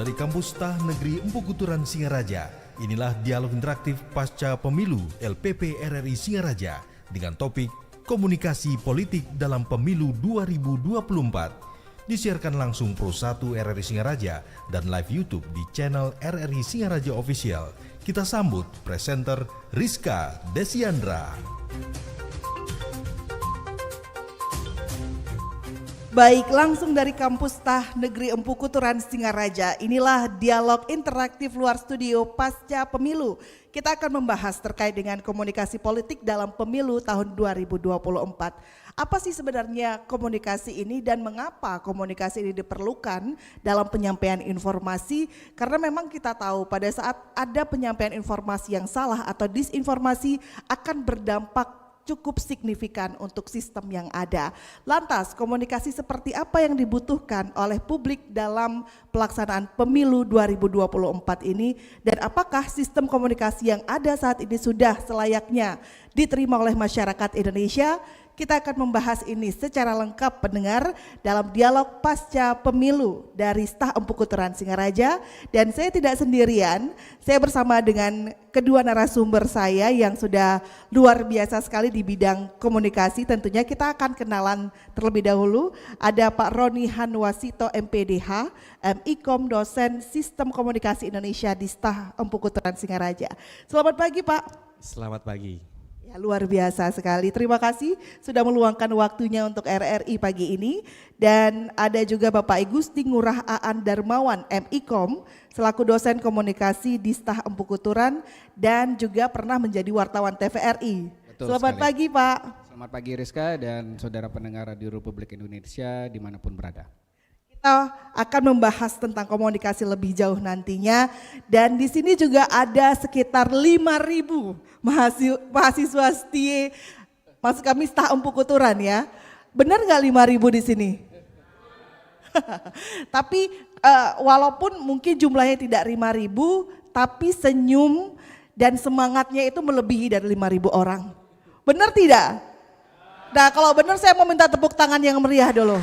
dari Kampus Tah Negeri Empu Kuturan Singaraja, inilah dialog interaktif pasca pemilu LPP RRI Singaraja dengan topik Komunikasi Politik dalam Pemilu 2024. Disiarkan langsung Pro 1 RRI Singaraja dan live YouTube di channel RRI Singaraja Official. Kita sambut presenter Rizka Desiandra. Baik, langsung dari Kampus Tah Negeri Empu Kuturan Singaraja, inilah dialog interaktif luar studio pasca pemilu. Kita akan membahas terkait dengan komunikasi politik dalam pemilu tahun 2024. Apa sih sebenarnya komunikasi ini dan mengapa komunikasi ini diperlukan dalam penyampaian informasi? Karena memang kita tahu pada saat ada penyampaian informasi yang salah atau disinformasi akan berdampak cukup signifikan untuk sistem yang ada. Lantas, komunikasi seperti apa yang dibutuhkan oleh publik dalam pelaksanaan pemilu 2024 ini, dan apakah sistem komunikasi yang ada saat ini sudah selayaknya diterima oleh masyarakat Indonesia? Kita akan membahas ini secara lengkap pendengar dalam dialog pasca pemilu dari Stah Empu Kuturan Singaraja, dan saya tidak sendirian, saya bersama dengan kedua narasumber saya yang sudah luar biasa sekali di bidang komunikasi. Tentunya kita akan kenalan terlebih dahulu. Ada Pak Roni Hanwasito MPDH, MIKOM, dosen Sistem Komunikasi Indonesia di Stah Empu Kuturan Singaraja. Selamat pagi Pak. Selamat pagi. Ya, luar biasa sekali. Terima kasih sudah meluangkan waktunya untuk RRI pagi ini. Dan ada juga Bapak Igusti Ngurah Aan Darmawan MIKOM selaku dosen komunikasi di Stah Empu Kuturan dan juga pernah menjadi wartawan TVRI. Betul Selamat sekali. pagi Pak. Selamat pagi Rizka dan saudara pendengar Radio Republik Indonesia dimanapun berada. Kita akan membahas tentang komunikasi lebih jauh nantinya, dan di sini juga ada sekitar 5.000 mahasiswa setia maksud kami Stah Empu Kuturan ya. Benar nggak 5.000 di sini? Tapi walaupun mungkin jumlahnya tidak 5.000, tapi senyum dan semangatnya itu melebihi dari 5.000 orang. Benar tidak? Nah, kalau benar saya mau minta tepuk tangan yang meriah dulu.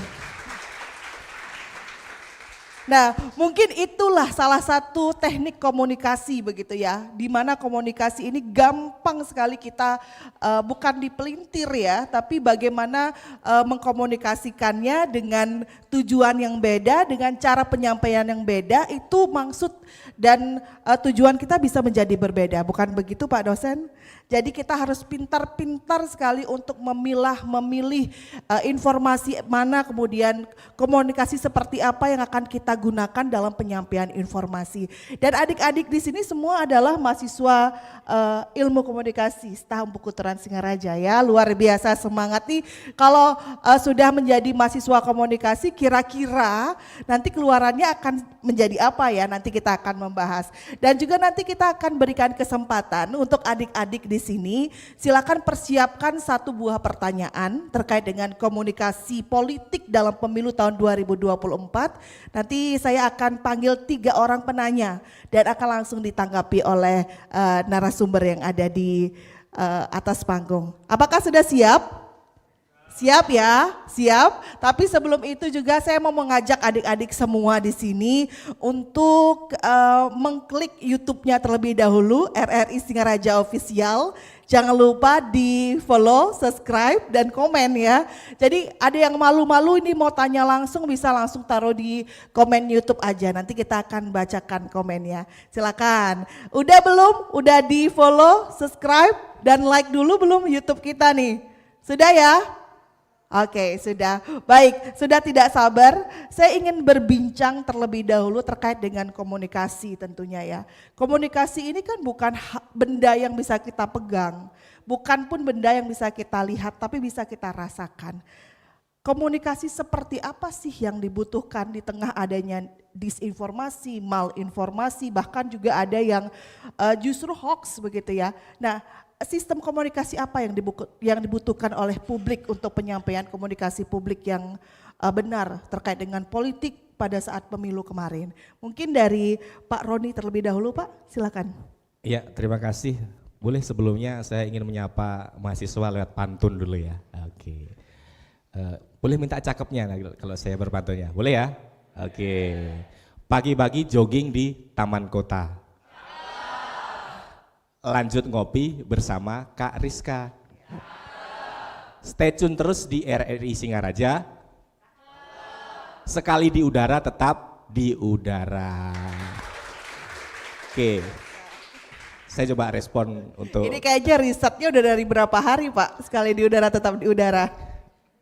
Nah, mungkin itulah salah satu teknik komunikasi begitu ya, di mana komunikasi ini gampang sekali kita bukan dipelintir ya, tapi bagaimana mengkomunikasikannya dengan tujuan yang beda, dengan cara penyampaian yang beda, itu maksud dan tujuan kita bisa menjadi berbeda, bukan begitu Pak dosen? Jadi kita harus pintar-pintar sekali untuk memilih informasi mana, kemudian komunikasi seperti apa yang akan kita gunakan dalam penyampaian informasi. Dan adik-adik di sini semua adalah mahasiswa ilmu komunikasi Stah Empu Kuturan Singaraja ya. Luar biasa semangat nih kalau sudah menjadi mahasiswa komunikasi, kira-kira nanti keluarannya akan menjadi apa ya, nanti kita akan membahas. Dan juga nanti kita akan berikan kesempatan untuk adik-adik di sini, silakan persiapkan satu buah pertanyaan terkait dengan komunikasi politik dalam pemilu tahun 2024. Nanti saya akan panggil 3 orang penanya dan akan langsung ditanggapi oleh narasumber yang ada di atas panggung. Apakah sudah siap? Siap ya, siap. Tapi sebelum itu juga saya mau mengajak adik-adik semua di sini untuk mengklik YouTube-nya terlebih dahulu, RRI Singaraja Official. Jangan lupa di follow, subscribe, dan komen ya. Jadi ada yang malu-malu ini mau tanya langsung, bisa langsung taruh di komen YouTube aja. Nanti kita akan bacakan komennya. Silakan. Udah belum? Udah di follow, subscribe, dan like dulu belum YouTube kita nih? Sudah ya? Oke, sudah. Baik, sudah tidak sabar. Saya ingin berbincang terlebih dahulu terkait dengan komunikasi tentunya ya. Komunikasi ini kan bukan benda yang bisa kita pegang, bukan pun benda yang bisa kita lihat, tapi bisa kita rasakan. Komunikasi seperti apa sih yang dibutuhkan di tengah adanya disinformasi, malinformasi, bahkan juga ada yang justru hoax begitu ya. Nah, sistem komunikasi apa yang dibutuhkan oleh publik untuk penyampaian komunikasi publik yang benar terkait dengan politik pada saat pemilu kemarin? Mungkin dari Pak Roni terlebih dahulu Pak, silakan. Iya, terima kasih. Boleh sebelumnya saya ingin menyapa mahasiswa lewat pantun dulu ya. Oke. Boleh minta cakepnya kalau saya berpantunnya, boleh ya? Oke. Pagi-pagi jogging di taman kota. Lanjut ngopi bersama Kak Rizka. Stay tune terus di RRI Singaraja. Sekali di udara tetap di udara. Oke. Saya coba respon untuk Ini kayaknya risetnya udah dari berapa hari Pak? Sekali di udara tetap di udara.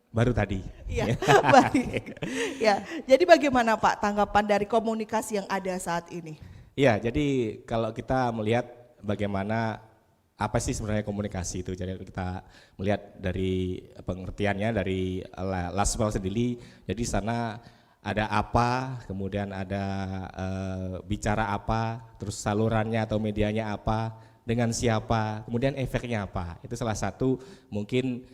baru tadi. Iya, baik. Ya, jadi bagaimana Pak tanggapan dari komunikasi yang ada saat ini? Iya, jadi kalau kita melihat bagaimana apa sih sebenarnya komunikasi itu, jadi kita melihat dari pengertiannya dari Laswell sendiri, jadi sana ada apa, kemudian ada bicara apa, terus salurannya atau medianya apa, dengan siapa, kemudian efeknya apa, itu salah satu mungkin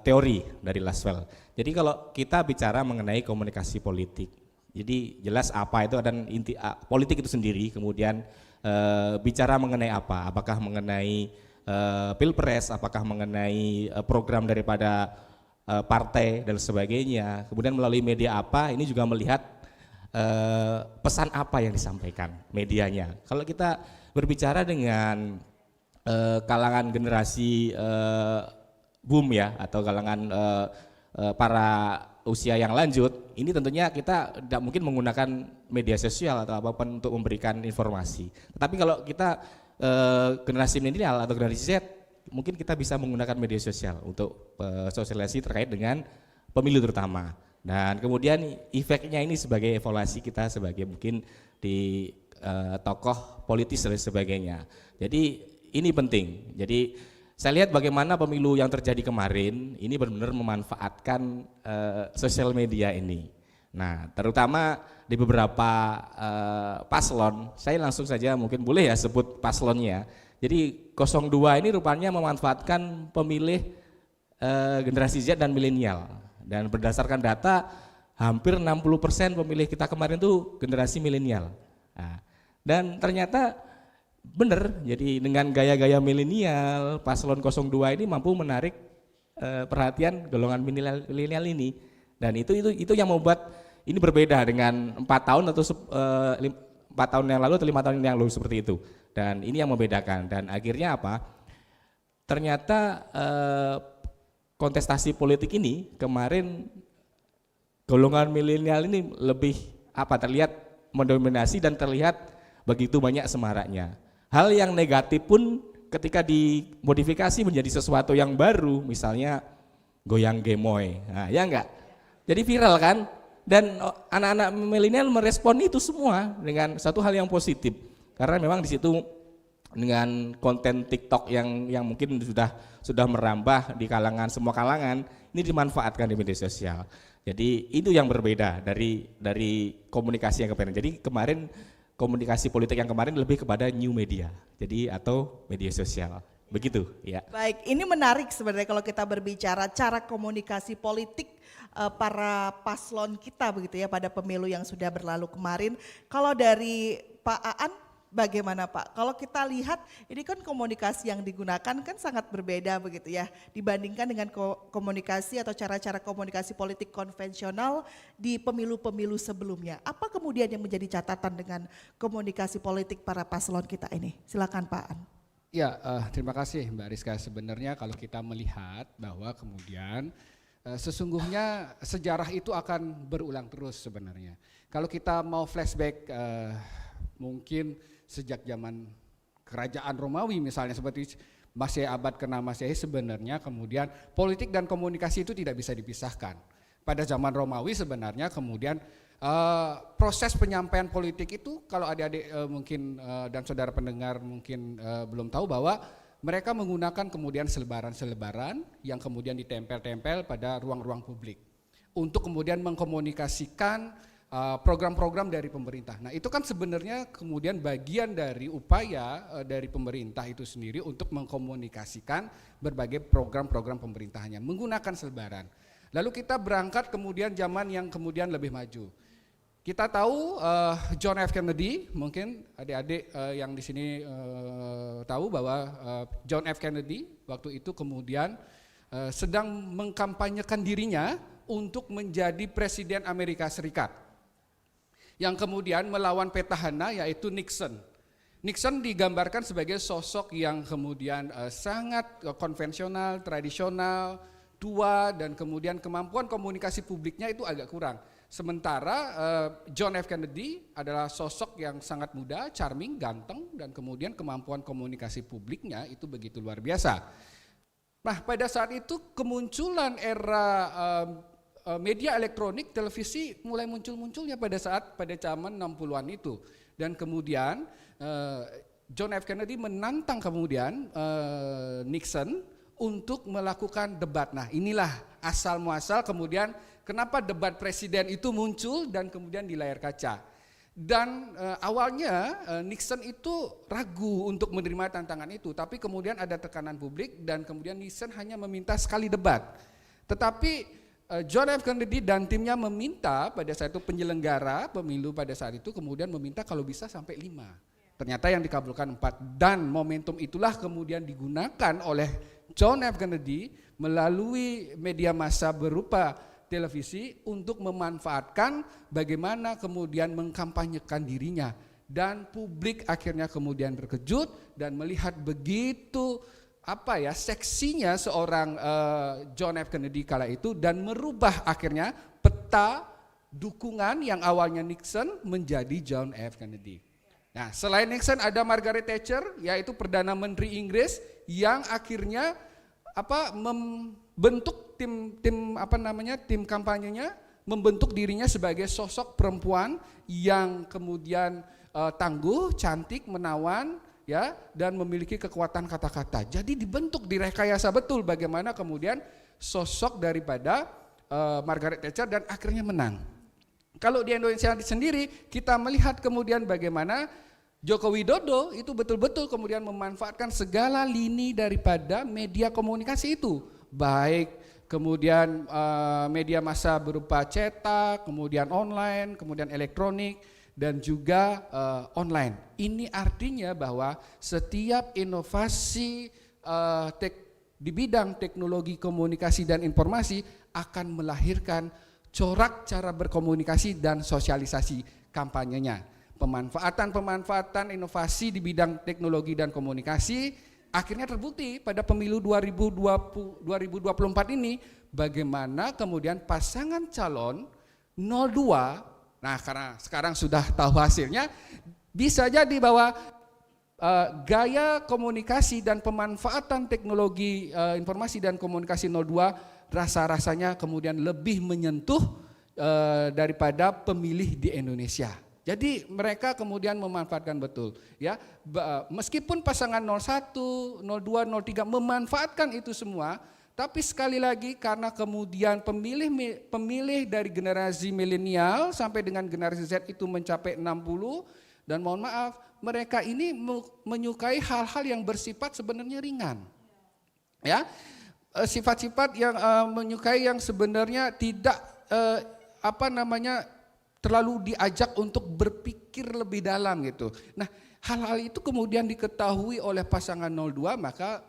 teori dari Laswell. Jadi kalau kita bicara mengenai komunikasi politik, jadi jelas apa itu dan inti politik itu sendiri, kemudian bicara mengenai apa, apakah mengenai pilpres, apakah mengenai program daripada partai dan sebagainya, kemudian melalui media apa, ini juga melihat pesan apa yang disampaikan medianya. Kalau kita berbicara dengan kalangan generasi boom ya, atau kalangan para usia yang lanjut, ini tentunya kita tidak mungkin menggunakan media sosial atau apapun untuk memberikan informasi. Tetapi kalau kita generasi milenial atau generasi Z, mungkin kita bisa menggunakan media sosial untuk sosialisasi terkait dengan pemilu terutama. Dan kemudian efeknya ini sebagai evaluasi kita sebagai mungkin di tokoh politis dan sebagainya. Jadi ini penting. Jadi saya lihat bagaimana pemilu yang terjadi kemarin ini benar-benar memanfaatkan sosial media ini. Nah, terutama di beberapa paslon, saya langsung saja mungkin boleh ya sebut paslonnya. Jadi 02 ini rupanya memanfaatkan pemilih generasi Z dan milenial. Dan berdasarkan data hampir 60% pemilih kita kemarin itu generasi milenial. Nah, dan ternyata benar, jadi dengan gaya-gaya milenial, paslon 02 ini mampu menarik perhatian golongan milenial ini, dan itu yang membuat ini berbeda dengan 4 tahun atau 4 tahun yang lalu atau 5 tahun yang lalu seperti itu, dan ini yang membedakan. Dan akhirnya apa? Ternyata kontestasi politik ini kemarin golongan milenial ini lebih terlihat mendominasi dan terlihat begitu banyak semaraknya. Hal yang negatif pun ketika dimodifikasi menjadi sesuatu yang baru, misalnya goyang gemoy, nah, ya enggak? Jadi viral kan? Dan anak-anak milenial merespon itu semua dengan satu hal yang positif, karena memang di situ dengan konten TikTok yang mungkin sudah merambah di kalangan semua kalangan, ini dimanfaatkan di media sosial. Jadi itu yang berbeda dari komunikasi yang kemarin. Jadi kemarin komunikasi politik yang kemarin lebih kepada new media, jadi atau media sosial, begitu ya. Baik, ini menarik sebenarnya kalau kita berbicara cara komunikasi politik para paslon kita begitu ya pada pemilu yang sudah berlalu kemarin. Kalau dari Pak Aan, bagaimana Pak? Kalau kita lihat ini kan komunikasi yang digunakan kan sangat berbeda begitu ya dibandingkan dengan komunikasi atau cara-cara komunikasi politik konvensional di pemilu-pemilu sebelumnya. Apa kemudian yang menjadi catatan dengan komunikasi politik para paslon kita ini? Silakan Pak Aan. Ya, terima kasih Mbak Rizka. Sebenarnya kalau kita melihat bahwa kemudian sesungguhnya sejarah itu akan berulang terus sebenarnya. Kalau kita mau flashback mungkin sejak zaman kerajaan Romawi misalnya, seperti masih abad ke-6 Masehi, sebenarnya kemudian politik dan komunikasi itu tidak bisa dipisahkan. Pada zaman Romawi sebenarnya kemudian proses penyampaian politik itu, kalau adik-adik mungkin dan saudara pendengar mungkin belum tahu, bahwa mereka menggunakan kemudian selebaran-selebaran yang kemudian ditempel-tempel pada ruang-ruang publik untuk kemudian mengkomunikasikan program-program dari pemerintah. Nah, itu kan sebenarnya kemudian bagian dari upaya dari pemerintah itu sendiri untuk mengkomunikasikan berbagai program-program pemerintahannya menggunakan selebaran. Lalu kita berangkat kemudian zaman yang kemudian lebih maju. Kita tahu John F. Kennedy, mungkin adik-adik yang di sini tahu bahwa John F. Kennedy waktu itu kemudian sedang mengkampanyekan dirinya untuk menjadi Presiden Amerika Serikat. yang kemudian melawan petahana yaitu Nixon. Nixon digambarkan sebagai sosok yang kemudian sangat konvensional, tradisional, tua, dan kemudian kemampuan komunikasi publiknya itu agak kurang. Sementara John F. Kennedy adalah sosok yang sangat muda, charming, ganteng, dan kemudian kemampuan komunikasi publiknya itu begitu luar biasa. Nah, pada saat itu kemunculan era media elektronik, televisi mulai muncul-munculnya pada zaman 60-an itu. Dan kemudian John F. Kennedy menantang kemudian Nixon untuk melakukan debat. Nah, inilah asal muasal kemudian kenapa debat presiden itu muncul dan kemudian di layar kaca. Dan awalnya Nixon itu ragu untuk menerima tantangan itu, tapi kemudian ada tekanan publik dan kemudian Nixon hanya meminta sekali debat. Tetapi John F. Kennedy dan timnya meminta pada saat itu penyelenggara pemilu pada saat itu kemudian meminta kalau bisa sampai 5. Ternyata yang dikabulkan 4 dan momentum itulah kemudian digunakan oleh John F. Kennedy melalui media massa berupa televisi untuk memanfaatkan bagaimana kemudian mengkampanyekan dirinya. Dan publik akhirnya kemudian terkejut dan melihat begitu seksinya seorang John F. Kennedy kala itu dan merubah akhirnya peta dukungan yang awalnya Nixon menjadi John F. Kennedy. Nah, selain Nixon ada Margaret Thatcher, yaitu Perdana Menteri Inggris yang akhirnya membentuk tim kampanyenya, membentuk dirinya sebagai sosok perempuan yang kemudian tangguh, cantik, menawan, ya, dan memiliki kekuatan kata-kata. Jadi dibentuk, direkayasa betul bagaimana kemudian sosok daripada Margaret Thatcher dan akhirnya menang. Kalau di Indonesia sendiri kita melihat kemudian bagaimana Joko Widodo itu betul-betul kemudian memanfaatkan segala lini daripada media komunikasi itu, baik kemudian media massa berupa cetak, kemudian online, kemudian elektronik, dan juga online. Ini artinya bahwa setiap inovasi di bidang teknologi komunikasi dan informasi akan melahirkan corak cara berkomunikasi dan sosialisasi kampanyenya. Pemanfaatan inovasi di bidang teknologi dan komunikasi akhirnya terbukti pada pemilu 2024 ini bagaimana kemudian pasangan calon 02, nah karena sekarang sudah tahu hasilnya, bisa jadi bahwa gaya komunikasi dan pemanfaatan teknologi informasi dan komunikasi 02 rasa-rasanya kemudian lebih menyentuh daripada pemilih di Indonesia. Jadi mereka kemudian memanfaatkan betul, ya. Meskipun pasangan 01, 02, 03 memanfaatkan itu semua, tapi sekali lagi karena kemudian pemilih dari generasi milenial sampai dengan generasi Z itu mencapai 60, dan mohon maaf, mereka ini menyukai hal-hal yang bersifat sebenarnya ringan. Ya. Sifat-sifat yang menyukai yang sebenarnya tidak terlalu diajak untuk berpikir lebih dalam gitu. Nah, hal-hal itu kemudian diketahui oleh pasangan 02, maka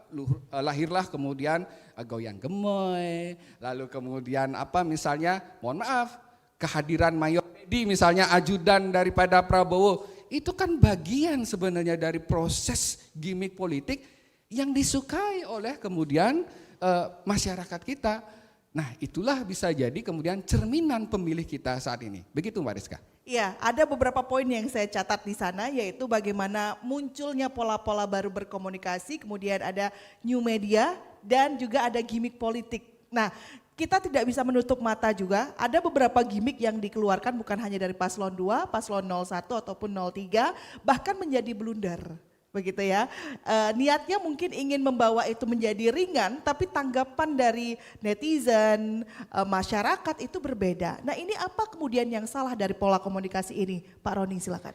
lahirlah kemudian goyang gemoy, lalu kemudian misalnya, mohon maaf, kehadiran Mayor Edi misalnya ajudan daripada Prabowo, itu kan bagian sebenarnya dari proses gimmick politik yang disukai oleh kemudian masyarakat kita. Nah, itulah bisa jadi kemudian cerminan pemilih kita saat ini. Begitu Mbak Rizka? Iya, ada beberapa poin yang saya catat di sana, yaitu bagaimana munculnya pola-pola baru berkomunikasi, kemudian ada new media dan juga ada gimmick politik. Nah, kita tidak bisa menutup mata juga, ada beberapa gimmick yang dikeluarkan bukan hanya dari paslon 2, paslon 01 ataupun 03, bahkan menjadi blunder. Begitu ya, niatnya mungkin ingin membawa itu menjadi ringan, tapi tanggapan dari netizen, masyarakat itu berbeda. Nah, ini apa kemudian yang salah dari pola komunikasi ini, Pak Roni, silakan.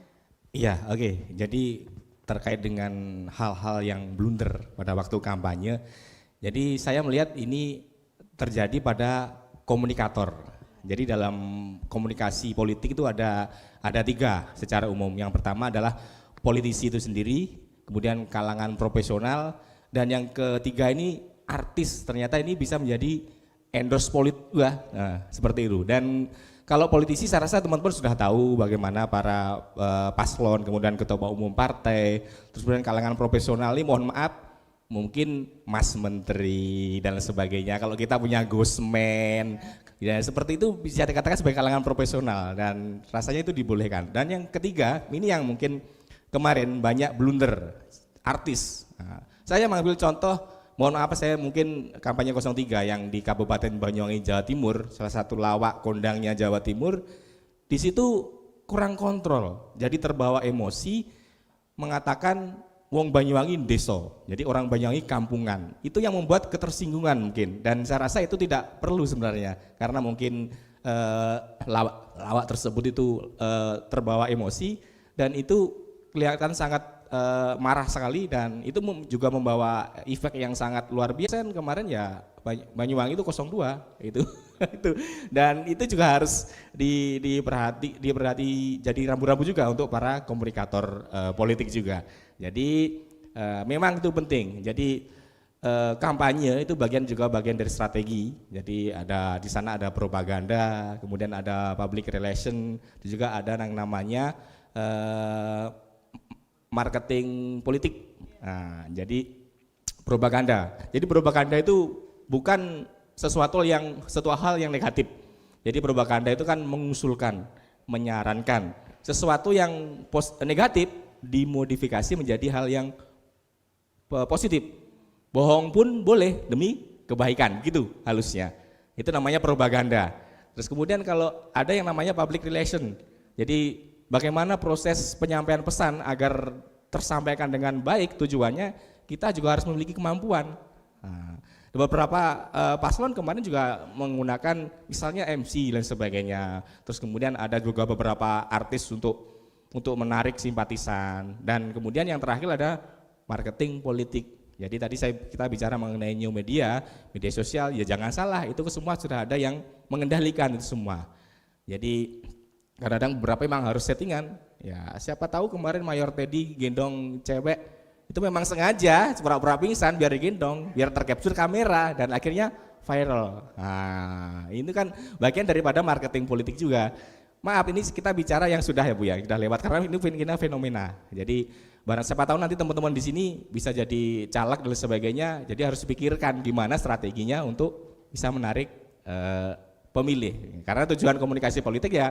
Iya, oke. Jadi terkait dengan hal-hal yang blunder pada waktu kampanye, jadi saya melihat ini terjadi pada komunikator. Jadi dalam komunikasi politik itu ada 3 secara umum. Yang pertama adalah politisi itu sendiri, kemudian kalangan profesional, dan yang ketiga ini artis. Ternyata ini bisa menjadi endorse politik juga, nah, seperti itu. Dan Kalau politisi saya rasa teman-teman sudah tahu bagaimana para paslon, kemudian ketua umum partai, terus kemudian kalangan profesional ini mohon maaf, mungkin Mas Menteri dan sebagainya. Kalau kita punya Gusmen, ya seperti itu bisa dikatakan sebagai kalangan profesional dan rasanya itu dibolehkan. Dan yang ketiga, ini yang mungkin kemarin banyak blunder artis. Nah, saya mengambil contoh. Mohon maaf saya mungkin kampanye 03 yang di Kabupaten Banyuwangi Jawa Timur, salah satu lawak kondangnya Jawa Timur, di situ kurang kontrol. Jadi terbawa emosi mengatakan wong Banyuwangi deso. Jadi orang Banyuwangi kampungan. Itu yang membuat ketersinggungan mungkin dan saya rasa itu tidak perlu sebenarnya karena mungkin lawak tersebut itu terbawa emosi dan itu kelihatan sangat marah sekali dan itu juga membawa efek yang sangat luar biasa. Kemarin ya Banyuwangi itu 02 itu itu dan itu juga harus diperhati jadi rambu-rambu juga untuk para komunikator politik juga. Jadi memang itu penting. Jadi kampanye itu juga bagian dari strategi. Jadi ada di sana ada propaganda, kemudian ada public relation, juga ada yang namanya marketing politik. Nah, jadi propaganda. Jadi propaganda itu bukan sesuatu hal yang negatif. Jadi propaganda itu kan mengusulkan, menyarankan sesuatu yang negatif dimodifikasi menjadi hal yang positif. Bohong pun boleh demi kebaikan, gitu halusnya. Itu namanya propaganda. Terus kemudian kalau ada yang namanya public relation. Jadi bagaimana proses penyampaian pesan agar tersampaikan dengan baik tujuannya, kita juga harus memiliki kemampuan. Nah, beberapa paslon kemarin juga menggunakan misalnya MC dan sebagainya. Terus kemudian ada juga beberapa artis untuk menarik simpatisan. Dan kemudian yang terakhir ada marketing politik. Jadi tadi kita bicara mengenai new media sosial, ya jangan salah, itu semua sudah ada yang mengendalikan itu semua. Jadi kadang-kadang beberapa memang harus settingan. Ya siapa tahu kemarin Mayor Teddy gendong cewek itu memang sengaja pura-pura pingsan biar digendong, biar tercapture kamera dan akhirnya viral. Nah ini kan bagian daripada marketing politik juga. Maaf ini kita bicara yang sudah ya Bu ya, sudah lewat karena ini fenomena. Jadi barang siapa tahu nanti teman-teman di sini bisa jadi caleg dan sebagainya. Jadi harus dipikirkan gimana strateginya untuk bisa menarik pemilih. Karena tujuan komunikasi politik ya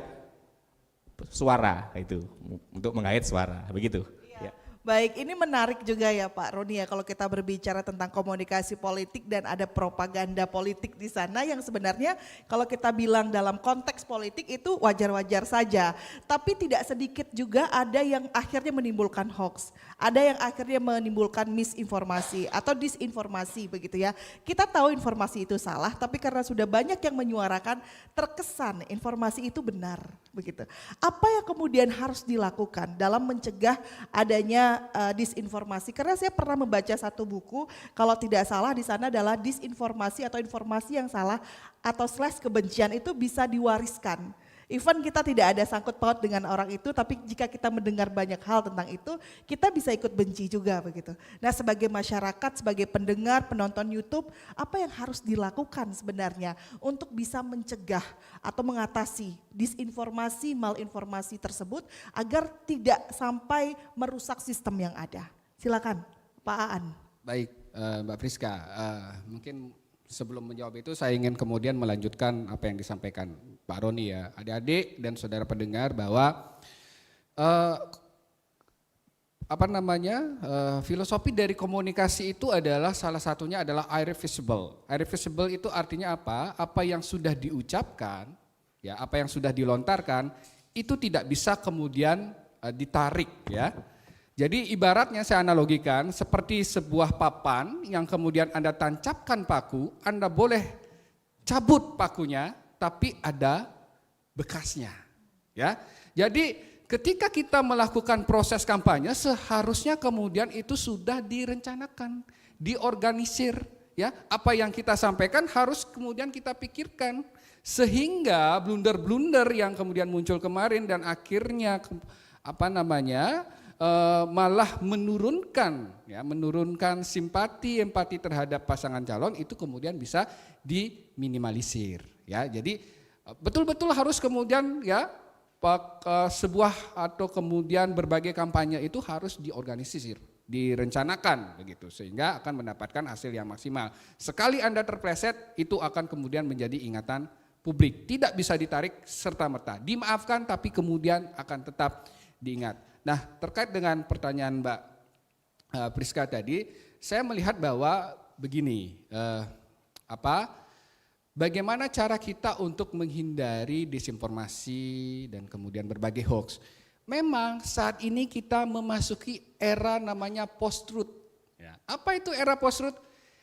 suara itu untuk menggait suara begitu. Ya. Baik, ini menarik juga ya Pak Roni ya kalau kita berbicara tentang komunikasi politik dan ada propaganda politik di sana yang sebenarnya kalau kita bilang dalam konteks politik itu wajar-wajar saja. Tapi tidak sedikit juga ada yang akhirnya menimbulkan hoax, ada yang akhirnya menimbulkan misinformasi atau disinformasi begitu ya. Kita tahu informasi itu salah tapi karena sudah banyak yang menyuarakan terkesan informasi itu benar begitu. Apa yang kemudian harus dilakukan dalam mencegah adanya disinformasi? Karena saya pernah membaca satu buku, kalau tidak salah di sana adalah disinformasi atau informasi yang salah atau / kebencian itu bisa diwariskan. Even kita tidak ada sangkut paut dengan orang itu, tapi jika kita mendengar banyak hal tentang itu, kita bisa ikut benci juga begitu. Nah sebagai masyarakat, sebagai pendengar, penonton YouTube, apa yang harus dilakukan sebenarnya untuk bisa mencegah atau mengatasi disinformasi, malinformasi tersebut agar tidak sampai merusak sistem yang ada? Silakan Pak Aan. Baik Mbak Friska, mungkin sebelum menjawab itu saya ingin kemudian melanjutkan apa yang disampaikan Pak Roni ya, adik-adik dan saudara pendengar bahwa filosofi dari komunikasi itu adalah salah satunya adalah irreversible. Irreversible itu artinya apa? Apa yang sudah diucapkan, ya, apa yang sudah dilontarkan itu tidak bisa kemudian ditarik ya. Jadi ibaratnya saya analogikan seperti sebuah papan yang kemudian Anda tancapkan paku, Anda boleh cabut pakunya tapi ada bekasnya. Ya. Jadi ketika kita melakukan proses kampanye seharusnya kemudian itu sudah direncanakan, diorganisir ya. Apa yang kita sampaikan harus kemudian kita pikirkan sehingga blunder-blunder yang kemudian muncul kemarin dan akhirnya malah menurunkan simpati, empati terhadap pasangan calon itu kemudian bisa diminimalisir ya. Jadi Betul-betul harus kemudian ya sebuah atau kemudian berbagai kampanye itu harus diorganisir, direncanakan begitu sehingga akan mendapatkan hasil yang maksimal. Sekali Anda terpleset itu akan kemudian menjadi ingatan publik, tidak bisa ditarik serta-merta. Dimaafkan tapi kemudian akan tetap diingat. Nah, terkait dengan pertanyaan Mbak Priska tadi, saya melihat bahwa begini, bagaimana cara kita untuk menghindari disinformasi dan kemudian berbagai hoax. Memang saat ini kita memasuki era namanya post-truth. Ya. Apa itu era post-truth?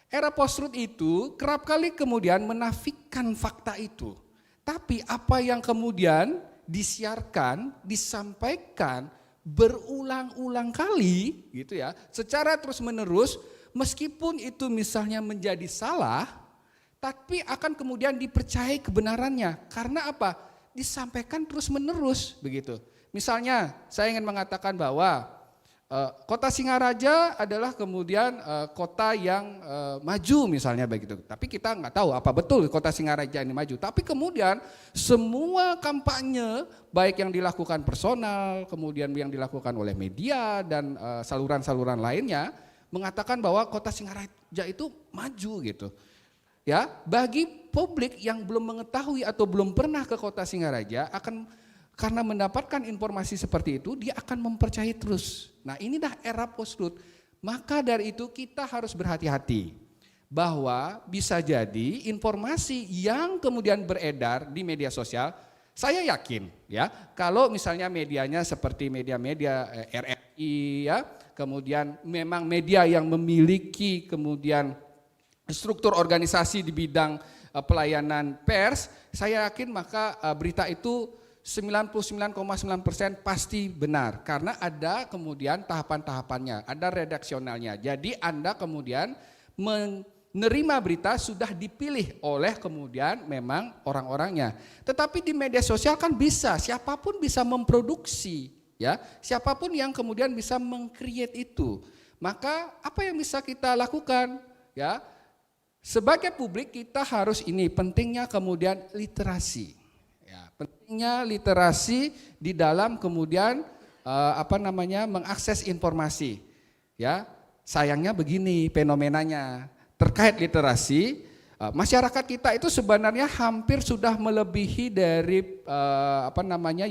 Era post-truth itu kerap kali kemudian menafikan fakta itu. Tapi apa yang kemudian disiarkan, disampaikan berulang-ulang kali gitu ya, secara terus-menerus, meskipun itu misalnya menjadi salah, tapi akan kemudian dipercayai kebenarannya. Karena apa? Disampaikan terus-menerus begitu. Misalnya saya ingin mengatakan bahwa kota Singaraja adalah kemudian kota yang maju misalnya begitu. Tapi kita nggak tahu apa betul kota Singaraja ini maju. Tapi kemudian semua kampanye baik yang dilakukan personal, kemudian yang dilakukan oleh media dan saluran-saluran lainnya mengatakan bahwa kota Singaraja itu maju gitu. Ya, bagi publik yang belum mengetahui atau belum pernah ke kota Singaraja akan karena mendapatkan informasi seperti itu dia akan mempercayai terus. Nah, inilah era post-truth. Maka dari itu kita harus berhati-hati bahwa bisa jadi informasi yang kemudian beredar di media sosial, saya yakin ya, kalau misalnya medianya seperti media-media RRI ya, kemudian memang media yang memiliki kemudian struktur organisasi di bidang pelayanan pers, saya yakin maka berita itu 99,9% pasti benar karena ada kemudian tahapan-tahapannya, ada redaksionalnya. Jadi Anda kemudian menerima berita sudah dipilih oleh kemudian memang orang-orangnya. Tetapi di media sosial kan bisa, siapapun bisa memproduksi ya, siapapun yang kemudian bisa meng-create itu. Maka apa yang bisa kita lakukan ya? Sebagai publik kita harus pentingnya kemudian literasi. Ya, pentingnya literasi di dalam kemudian mengakses informasi. Ya, sayangnya begini fenomenanya terkait literasi, masyarakat kita itu sebenarnya hampir sudah melebihi dari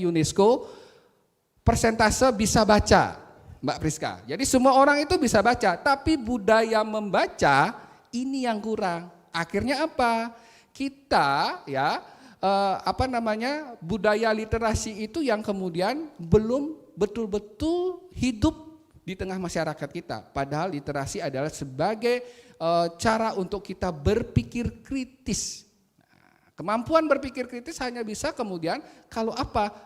UNESCO persentase bisa baca, Mbak Priska. Jadi semua orang itu bisa baca, tapi budaya membaca ini yang kurang. Akhirnya apa? Kita ya budaya literasi itu yang kemudian belum betul-betul hidup di tengah masyarakat kita. Padahal literasi adalah sebagai cara untuk kita berpikir kritis. Kemampuan berpikir kritis hanya bisa kemudian kalau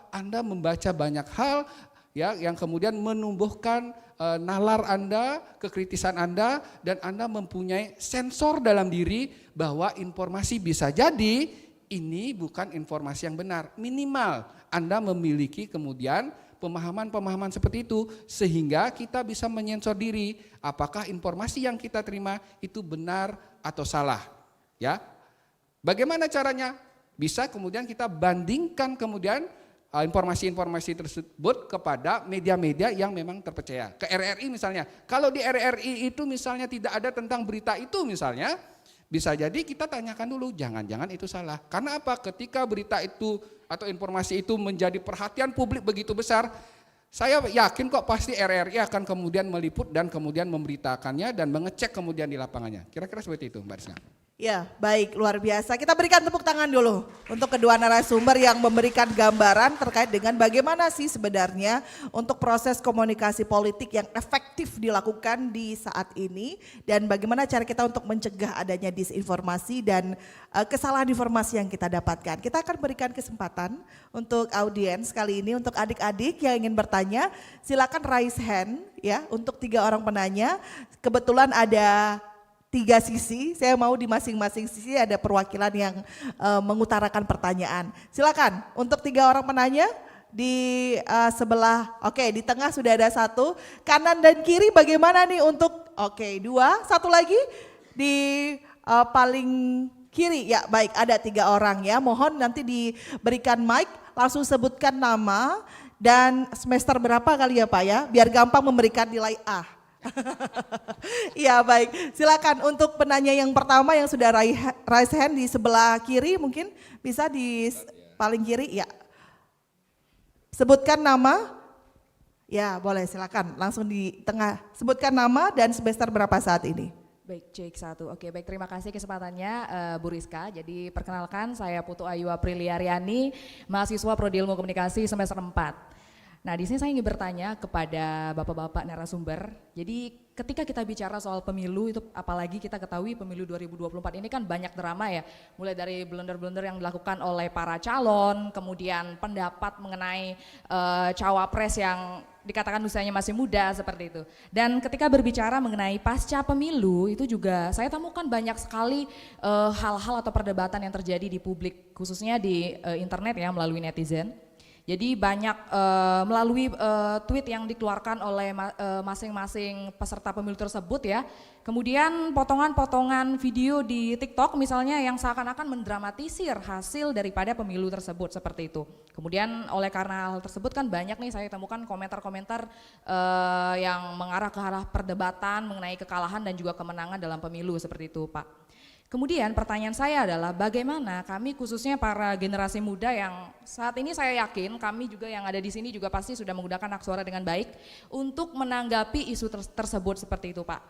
Anda membaca banyak hal ya yang kemudian menumbuhkan nalar Anda, kekritisan Anda, dan Anda mempunyai sensor dalam diri bahwa informasi bisa jadi ini bukan informasi yang benar. Minimal Anda memiliki kemudian pemahaman-pemahaman seperti itu sehingga kita bisa menyensor diri apakah informasi yang kita terima itu benar atau salah. Ya. Bagaimana caranya? Bisa kemudian kita bandingkan kemudian informasi-informasi tersebut kepada media-media yang memang terpercaya. Ke RRI misalnya, kalau di RRI itu misalnya tidak ada tentang berita itu misalnya, bisa jadi kita tanyakan dulu, jangan-jangan itu salah. Karena apa? Ketika berita itu atau informasi itu menjadi perhatian publik begitu besar, saya yakin kok pasti RRI akan kemudian meliput dan kemudian memberitakannya dan mengecek kemudian di lapangannya. Kira-kira seperti itu Mbak Rizka. Ya, baik, luar biasa. Kita berikan tepuk tangan dulu untuk kedua narasumber yang memberikan gambaran terkait dengan bagaimana sih sebenarnya untuk proses komunikasi politik yang efektif dilakukan di saat ini dan bagaimana cara kita untuk mencegah adanya disinformasi dan kesalahan informasi yang kita dapatkan. Kita akan berikan kesempatan untuk audiens kali ini, untuk adik-adik yang ingin bertanya, silakan raise hand ya untuk 3 orang penanya. Kebetulan ada 3 sisi, saya mau di masing-masing sisi ada perwakilan yang mengutarakan pertanyaan. Silakan untuk 3 orang penanya di sebelah, oke di tengah sudah ada 1, kanan dan kiri bagaimana nih untuk, 2, 1 lagi di paling Kiri, ya baik, ada 3 orang ya. Mohon nanti diberikan mic, langsung sebutkan nama dan semester berapa kali ya Pak ya, biar gampang memberikan nilai A. Iya baik, silakan untuk penanya yang pertama yang sudah raise hand di sebelah kiri, mungkin bisa di paling kiri ya. Sebutkan nama, ya boleh silakan langsung di tengah. Sebutkan nama dan semester berapa saat ini. Baik, cek 1. Oke, baik, terima kasih kesempatannya Bu Rizka. Jadi perkenalkan, saya Putu Ayu Aprilia Riani, mahasiswa Prodi Ilmu Komunikasi semester 4. Nah, di sini saya ingin bertanya kepada bapak-bapak narasumber. Jadi ketika kita bicara soal pemilu itu, apalagi kita ketahui pemilu 2024 ini kan banyak drama ya. Mulai dari blunder-blunder yang dilakukan oleh para calon, kemudian pendapat mengenai cawapres yang dikatakan usianya masih muda seperti itu. Dan ketika berbicara mengenai pasca pemilu itu juga saya temukan banyak sekali hal-hal atau perdebatan yang terjadi di publik, khususnya di internet ya, melalui netizen. Jadi banyak melalui tweet yang dikeluarkan oleh masing-masing peserta pemilu tersebut ya. Kemudian potongan-potongan video di TikTok misalnya yang seakan-akan mendramatisir hasil daripada pemilu tersebut seperti itu. Kemudian oleh karena hal tersebut kan banyak nih saya temukan komentar-komentar yang mengarah ke arah perdebatan mengenai kekalahan dan juga kemenangan dalam pemilu seperti itu Pak. Kemudian pertanyaan saya adalah bagaimana kami khususnya para generasi muda yang saat ini saya yakin kami juga yang ada di sini juga pasti sudah menggunakan hak suara dengan baik untuk menanggapi isu tersebut seperti itu Pak.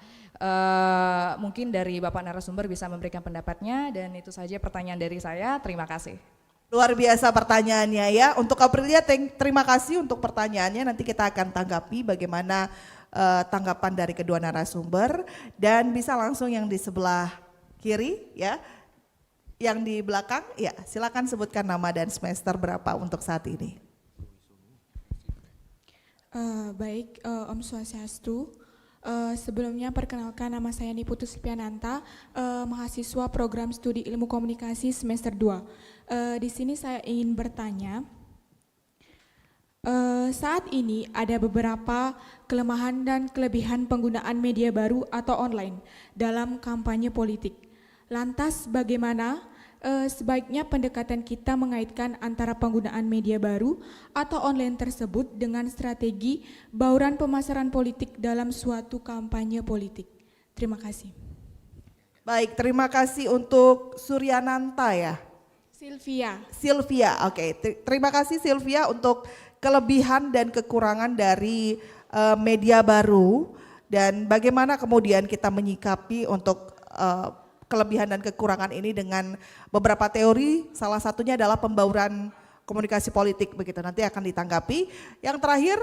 Mungkin dari Bapak narasumber bisa memberikan pendapatnya dan itu saja pertanyaan dari saya, terima kasih. Luar biasa pertanyaannya ya. Untuk Aprilia terima kasih untuk pertanyaannya, nanti kita akan tanggapi bagaimana tanggapan dari kedua narasumber dan bisa langsung yang di sebelah kiri ya, yang di belakang ya, silakan sebutkan nama dan semester berapa untuk saat ini. Baik, Om Swastiastu. Sebelumnya perkenalkan nama saya Niputu Silviananta, mahasiswa program studi ilmu komunikasi semester 2. Di sini saya ingin bertanya, saat ini ada beberapa kelemahan dan kelebihan penggunaan media baru atau online dalam kampanye politik. Lantas bagaimana sebaiknya pendekatan kita mengaitkan antara penggunaan media baru atau online tersebut dengan strategi bauran pemasaran politik dalam suatu kampanye politik. Terima kasih. Baik, terima kasih untuk Suryananta ya. Silvia, oke. Terima kasih Silvia untuk kelebihan dan kekurangan dari media baru dan bagaimana kemudian kita menyikapi untuk kelebihan dan kekurangan ini dengan beberapa teori, salah satunya adalah pembauran komunikasi politik begitu, nanti akan ditanggapi. Yang terakhir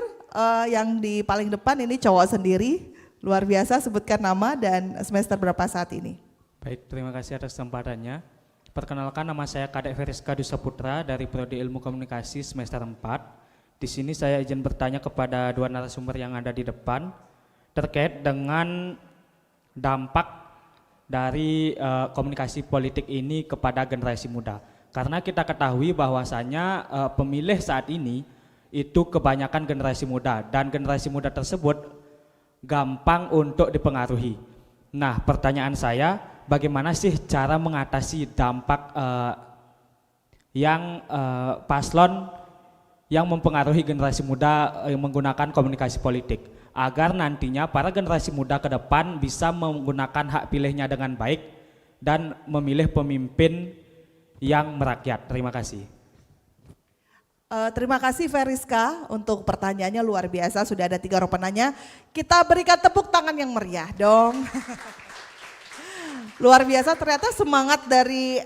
yang di paling depan ini cowok sendiri, luar biasa, sebutkan nama dan semester berapa saat ini. Baik, terima kasih atas kesempatannya. Perkenalkan, nama saya Kadek Veriska Dusaputra dari Prodi Ilmu Komunikasi semester 4. Di sini saya izin bertanya kepada dua narasumber yang ada di depan terkait dengan dampak dari komunikasi politik ini kepada generasi muda. Karena kita ketahui bahwasanya pemilih saat ini itu kebanyakan generasi muda dan generasi muda tersebut gampang untuk dipengaruhi. Nah, pertanyaan saya, bagaimana sih cara mengatasi dampak yang paslon yang mempengaruhi generasi muda yang menggunakan komunikasi politik, agar nantinya para generasi muda ke depan bisa menggunakan hak pilihnya dengan baik dan memilih pemimpin yang merakyat. Terima kasih. Terima kasih Veriska untuk pertanyaannya, luar biasa, sudah ada 3 orang penanya. Kita berikan tepuk tangan yang meriah dong. Luar biasa, ternyata semangat dari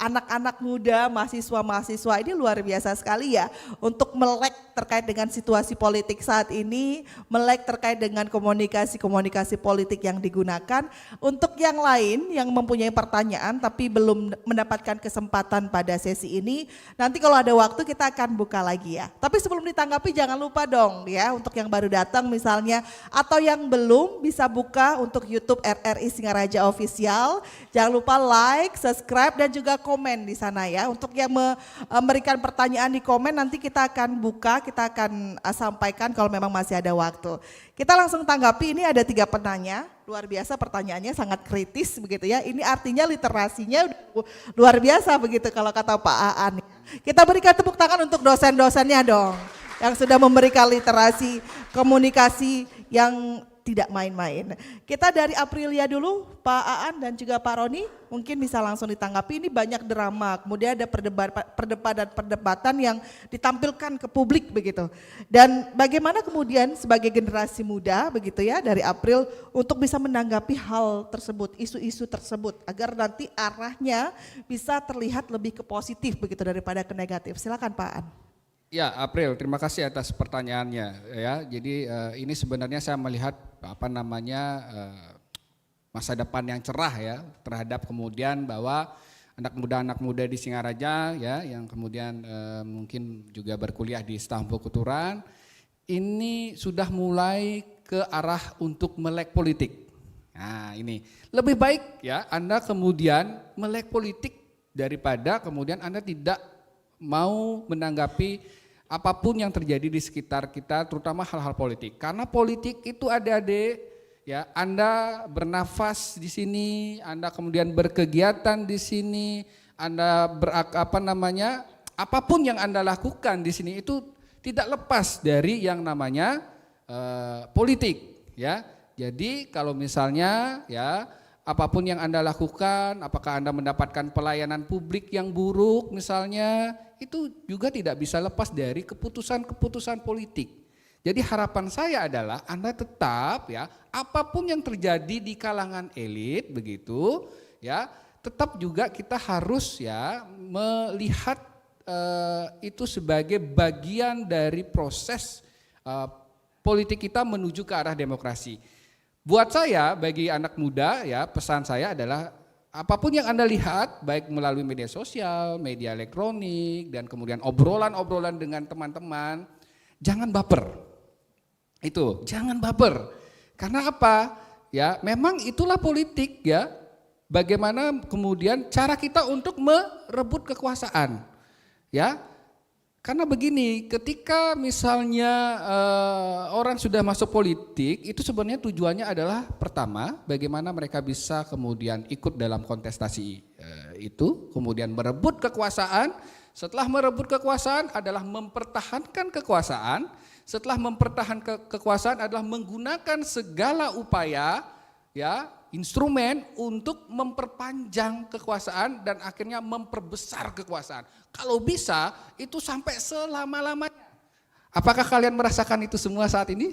anak-anak muda, mahasiswa-mahasiswa ini luar biasa sekali ya. Untuk melek terkait dengan situasi politik saat ini, melek terkait dengan komunikasi-komunikasi politik yang digunakan. Untuk yang lain yang mempunyai pertanyaan tapi belum mendapatkan kesempatan pada sesi ini, nanti kalau ada waktu kita akan buka lagi ya. Tapi sebelum ditanggapi jangan lupa dong ya, untuk yang baru datang misalnya, atau yang belum bisa buka untuk YouTube RRI Singaraja Official. Jangan lupa like, subscribe dan juga komen di sana ya. Untuk yang memberikan pertanyaan di komen nanti kita akan buka, kita akan sampaikan kalau memang masih ada waktu. Kita langsung tanggapi, ini ada 3 penanya, luar biasa pertanyaannya sangat kritis begitu ya. Ini artinya literasinya luar biasa begitu kalau kata Pak Aan. Kita berikan tepuk tangan untuk dosen-dosennya dong, yang sudah memberikan literasi komunikasi yang tidak main-main. Kita dari Aprilia dulu, Pak Aan dan juga Pak Roni, mungkin bisa langsung ditanggapi. Ini banyak drama, kemudian ada perdebatan yang ditampilkan ke publik begitu. Dan bagaimana kemudian sebagai generasi muda begitu ya dari April untuk bisa menanggapi hal tersebut, isu-isu tersebut, agar nanti arahnya bisa terlihat lebih ke positif begitu daripada ke negatif. Silakan Pak Aan. Ya, April, terima kasih atas pertanyaannya ya. Jadi ini sebenarnya saya melihat masa depan yang cerah ya terhadap kemudian bahwa anak muda di Singaraja ya yang kemudian mungkin juga berkuliah di Stamford Kuturan ini sudah mulai ke arah untuk melek politik. Nah, ini lebih baik ya Anda kemudian melek politik daripada kemudian Anda tidak mau menanggapi apapun yang terjadi di sekitar kita, terutama hal-hal politik. Karena politik itu adik-adik, ya Anda bernafas di sini, Anda kemudian berkegiatan di sini, Anda apapun yang Anda lakukan di sini itu tidak lepas dari yang namanya politik, ya. Jadi kalau misalnya ya apapun yang Anda lakukan, apakah Anda mendapatkan pelayanan publik yang buruk misalnya, itu juga tidak bisa lepas dari keputusan-keputusan politik. Jadi harapan saya adalah Anda tetap ya, apapun yang terjadi di kalangan elit begitu, ya, tetap juga kita harus ya melihat itu sebagai bagian dari proses politik kita menuju ke arah demokrasi. Buat saya, bagi anak muda ya, pesan saya adalah apapun yang Anda lihat, baik melalui media sosial, media elektronik, dan kemudian obrolan-obrolan dengan teman-teman, jangan baper. Itu, jangan baper. Karena apa? Ya, memang itulah politik ya. Bagaimana kemudian cara kita untuk merebut kekuasaan. Ya. Karena begini, ketika misalnya orang sudah masuk politik, itu sebenarnya tujuannya adalah pertama, bagaimana mereka bisa kemudian ikut dalam kontestasi itu, kemudian merebut kekuasaan. Setelah merebut kekuasaan adalah mempertahankan kekuasaan. Setelah mempertahankan kekuasaan adalah menggunakan segala upaya, ya, instrumen untuk memperpanjang kekuasaan dan akhirnya memperbesar kekuasaan. Kalau bisa itu sampai selama-lamanya. Apakah kalian merasakan itu semua saat ini?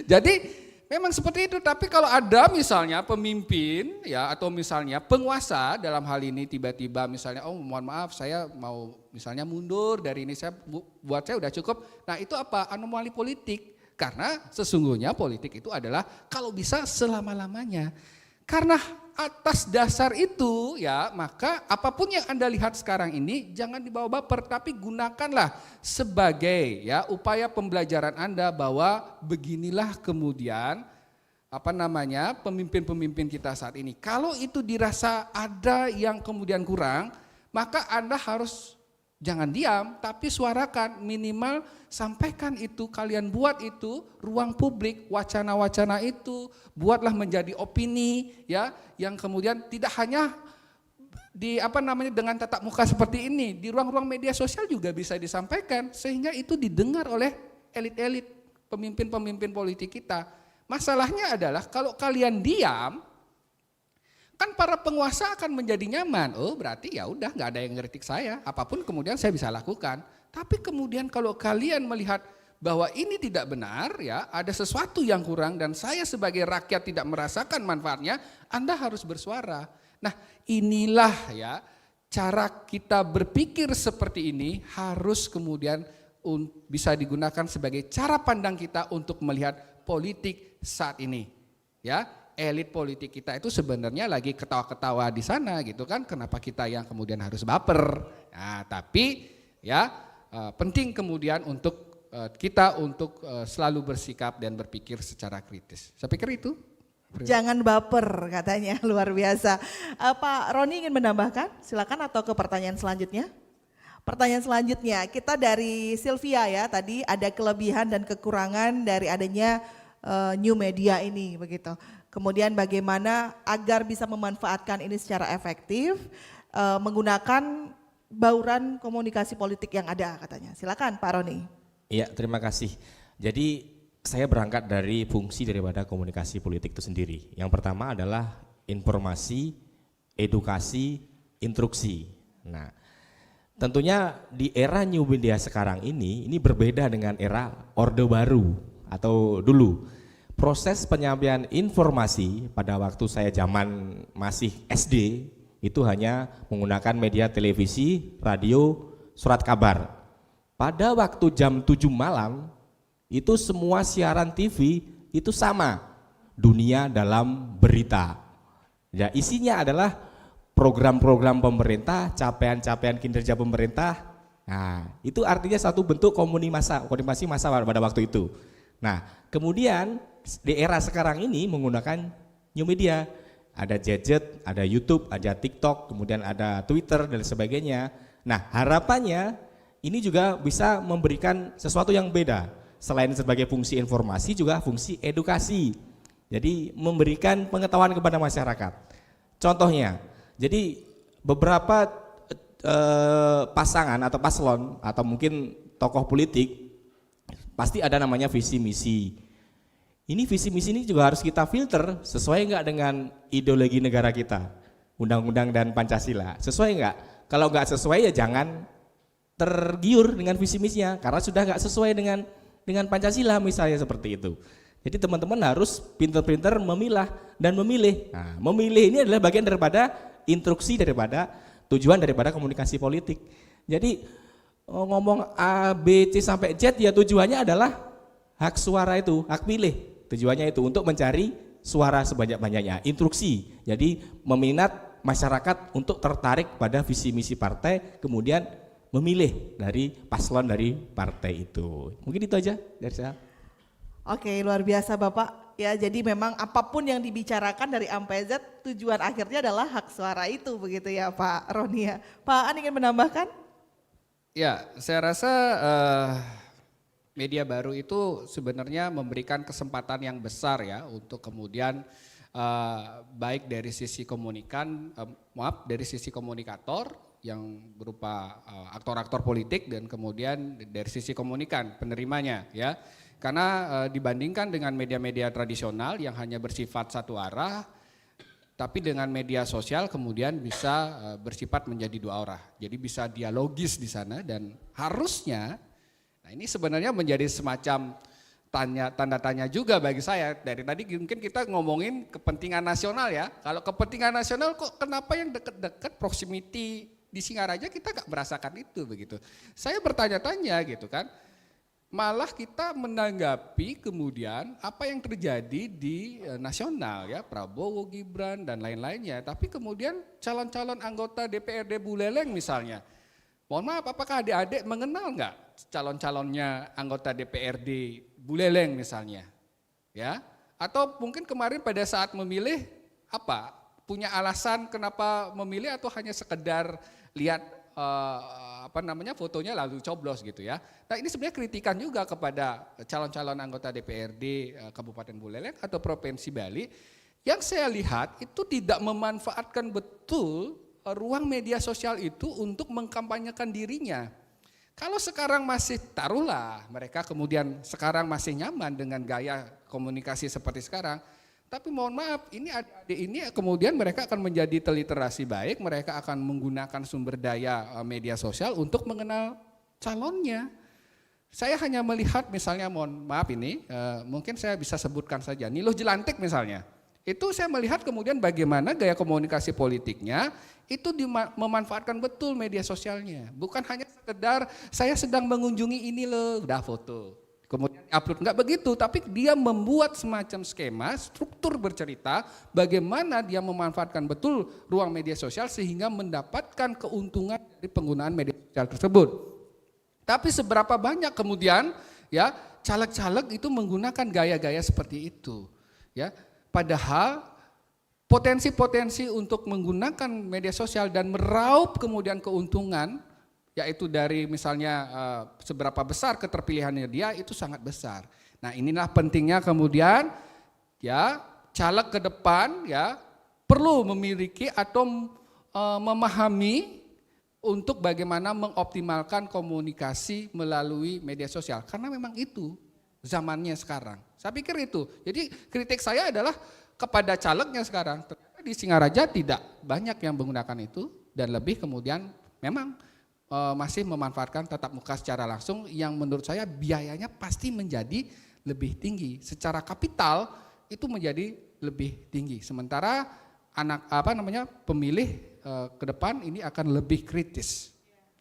Jadi memang seperti itu, tapi kalau ada misalnya pemimpin ya atau misalnya penguasa dalam hal ini tiba-tiba misalnya mohon maaf saya mau misalnya mundur dari ini, buat saya udah cukup. Nah, itu apa? Anomali politik. Karena sesungguhnya politik itu adalah kalau bisa selama-lamanya. Karena atas dasar itu ya maka apapun yang Anda lihat sekarang ini jangan dibawa baper, tapi gunakanlah sebagai ya upaya pembelajaran Anda bahwa beginilah kemudian pemimpin-pemimpin kita saat ini. Kalau itu dirasa ada yang kemudian kurang, maka Anda harus jangan diam, tapi suarakan, minimal sampaikan itu, kalian buat itu ruang publik, wacana-wacana itu, buatlah menjadi opini ya, yang kemudian tidak hanya dengan tatap muka seperti ini, di ruang-ruang media sosial juga bisa disampaikan sehingga itu didengar oleh elit-elit, pemimpin-pemimpin politik kita. Masalahnya adalah kalau kalian diam, kan para penguasa akan menjadi nyaman. Oh, berarti ya udah nggak ada yang ngeritik saya. Apapun kemudian saya bisa lakukan. Tapi kemudian kalau kalian melihat bahwa ini tidak benar ya, ada sesuatu yang kurang dan saya sebagai rakyat tidak merasakan manfaatnya, Anda harus bersuara. Nah, inilah ya cara kita berpikir seperti ini harus kemudian bisa digunakan sebagai cara pandang kita untuk melihat politik saat ini. Ya. Elit politik kita itu sebenarnya lagi ketawa-ketawa di sana gitu kan, kenapa kita yang kemudian harus baper. Nah, tapi ya penting kemudian untuk kita untuk selalu bersikap dan berpikir secara kritis. Saya pikir itu. Jangan baper katanya, luar biasa. Pak Roni ingin menambahkan, silakan atau ke pertanyaan selanjutnya. Pertanyaan selanjutnya, kita dari Sylvia ya, tadi ada kelebihan dan kekurangan dari adanya new media ini begitu. Kemudian bagaimana agar bisa memanfaatkan ini secara efektif, menggunakan bauran komunikasi politik yang ada katanya. Silakan Pak Roni. Iya, terima kasih. Jadi saya berangkat dari fungsi daripada komunikasi politik itu sendiri. Yang pertama adalah informasi, edukasi, instruksi. Nah, tentunya di era new media sekarang ini berbeda dengan era Orde Baru atau dulu. Proses penyampaian informasi pada waktu saya zaman masih SD itu hanya menggunakan media televisi, radio, surat kabar. Pada waktu jam 7 malam itu semua siaran TV itu sama, dunia dalam berita. Ya, isinya adalah program-program pemerintah, capaian-capaian kinerja pemerintah. Nah, itu artinya satu bentuk komunikasi massa pada waktu itu. Nah, kemudian di era sekarang ini menggunakan new media. Ada gadget, ada YouTube, ada TikTok, kemudian ada Twitter dan sebagainya. Nah, harapannya ini juga bisa memberikan sesuatu yang beda. Selain sebagai fungsi informasi juga fungsi edukasi. Jadi memberikan pengetahuan kepada masyarakat. Contohnya, jadi beberapa pasangan atau paslon atau mungkin tokoh politik pasti ada namanya visi misi. Ini visi misi ini juga harus kita filter sesuai enggak dengan ideologi negara kita, undang-undang dan Pancasila. Sesuai enggak? Kalau enggak sesuai ya jangan tergiur dengan visi misinya karena sudah enggak sesuai dengan Pancasila misalnya seperti itu. Jadi teman-teman harus pintar-pintar memilah dan memilih. Nah, memilih ini adalah bagian daripada instruksi daripada tujuan daripada komunikasi politik. Jadi ngomong A, B, C sampai Z ya tujuannya adalah hak suara itu, hak pilih. Tujuannya itu untuk mencari suara sebanyak-banyaknya, instruksi. Jadi meminat masyarakat untuk tertarik pada visi misi partai, kemudian memilih dari paslon dari partai itu. Mungkin itu aja dari saya. Oke, luar biasa Bapak. Ya, jadi memang apapun yang dibicarakan dari A sampai Z, tujuan akhirnya adalah hak suara itu begitu ya Pak Roni ya. Pak An ingin menambahkan? Ya, saya rasa media baru itu sebenarnya memberikan kesempatan yang besar ya untuk kemudian baik dari sisi dari sisi komunikator yang berupa aktor-aktor politik dan kemudian dari sisi komunikan penerimanya ya. Karena dibandingkan dengan media-media tradisional yang hanya bersifat satu arah, tapi dengan media sosial kemudian bisa bersifat menjadi dua arah. Jadi bisa dialogis di sana dan harusnya, nah ini sebenarnya menjadi semacam tanda tanya juga bagi saya. Dari tadi mungkin kita ngomongin kepentingan nasional ya. Kalau kepentingan nasional kok kenapa yang dekat-dekat proximity di Singaraja kita gak merasakan itu begitu. Saya bertanya-tanya gitu kan. Malah kita menanggapi kemudian apa yang terjadi di nasional ya, Prabowo, Gibran dan lain-lainnya. Tapi kemudian calon-calon anggota DPRD Buleleng misalnya. Mohon maaf, apakah adik-adik mengenal enggak calon-calonnya anggota DPRD Buleleng misalnya? Ya, atau mungkin kemarin pada saat memilih apa? Punya alasan kenapa memilih atau hanya sekedar lihat fotonya lalu coblos gitu ya. Nah ini sebenarnya kritikan juga kepada calon-calon anggota DPRD Kabupaten Buleleng atau Provinsi Bali yang saya lihat itu tidak memanfaatkan betul ruang media sosial itu untuk mengkampanyekan dirinya. Kalau sekarang masih taruhlah mereka kemudian sekarang masih nyaman dengan gaya komunikasi seperti sekarang. Tapi mohon maaf, ini adik-adik ini kemudian mereka akan menjadi terliterasi baik, mereka akan menggunakan sumber daya media sosial untuk mengenal calonnya. Saya hanya melihat misalnya, mohon maaf ini, mungkin saya bisa sebutkan saja, Niluh Jelantik misalnya. Itu saya melihat kemudian bagaimana gaya komunikasi politiknya itu memanfaatkan betul media sosialnya. Bukan hanya sekedar saya sedang mengunjungi ini loh, udah foto. Kemudian upload, enggak begitu, tapi dia membuat semacam skema, struktur bercerita bagaimana dia memanfaatkan betul ruang media sosial sehingga mendapatkan keuntungan dari penggunaan media sosial tersebut. Tapi seberapa banyak kemudian ya caleg-caleg itu menggunakan gaya-gaya seperti itu, ya. Padahal potensi-potensi untuk menggunakan media sosial dan meraup kemudian keuntungan yaitu dari misalnya seberapa besar keterpilihannya dia itu sangat besar. Nah, inilah pentingnya kemudian ya caleg ke depan ya perlu memiliki atau memahami untuk bagaimana mengoptimalkan komunikasi melalui media sosial. Karena memang itu zamannya sekarang. Saya pikir itu. Jadi kritik saya adalah kepada calegnya sekarang. Ternyata di Singaraja tidak banyak yang menggunakan itu dan lebih kemudian memang masih memanfaatkan tatap muka secara langsung yang menurut saya biayanya pasti menjadi lebih tinggi. Secara kapital itu menjadi lebih tinggi. Sementara pemilih ke depan ini akan lebih kritis.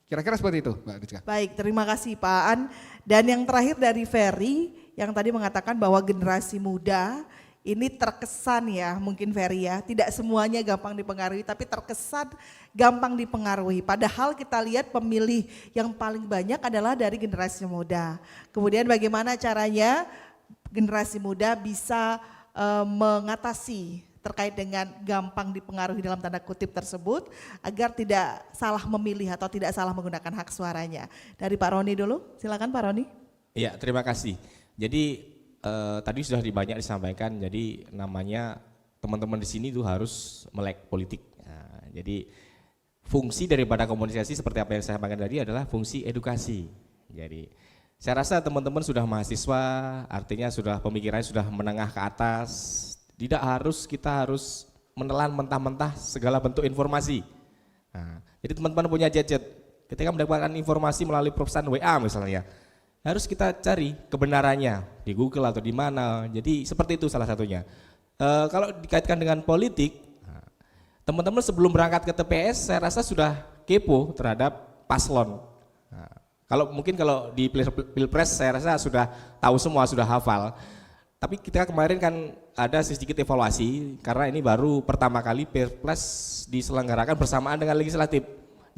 Kira-kira seperti itu, Mbak Rizka. Baik, terima kasih Pak Aan. Dan yang terakhir dari Ferry yang tadi mengatakan bahwa generasi muda ini terkesan ya, mungkin Ferry ya, tidak semuanya gampang dipengaruhi tapi terkesan gampang dipengaruhi. Padahal kita lihat pemilih yang paling banyak adalah dari generasi muda. Kemudian bagaimana caranya generasi muda bisa mengatasi terkait dengan gampang dipengaruhi dalam tanda kutip tersebut agar tidak salah memilih atau tidak salah menggunakan hak suaranya. Dari Pak Roni dulu, silakan Pak Roni. Iya, terima kasih. Jadi tadi sudah banyak disampaikan, jadi namanya teman-teman di sini tuh harus melek politik. Nah, jadi fungsi daripada komunikasi seperti apa yang saya sampaikan tadi adalah fungsi edukasi. Jadi saya rasa teman-teman sudah mahasiswa, artinya sudah pemikirannya sudah menengah ke atas. Tidak kita harus menelan mentah-mentah segala bentuk informasi. Nah, jadi teman-teman punya gadget, ketika mendapatkan informasi melalui pesan WA misalnya, harus kita cari kebenarannya di Google atau di mana. Jadi seperti itu salah satunya. Kalau dikaitkan dengan politik, teman-teman sebelum berangkat ke TPS, saya rasa sudah kepo terhadap paslon. Nah, kalau di Pilpres saya rasa sudah tahu semua, sudah hafal. Tapi kita kemarin kan ada sedikit evaluasi karena ini baru pertama kali Pilpres diselenggarakan bersamaan dengan legislatif.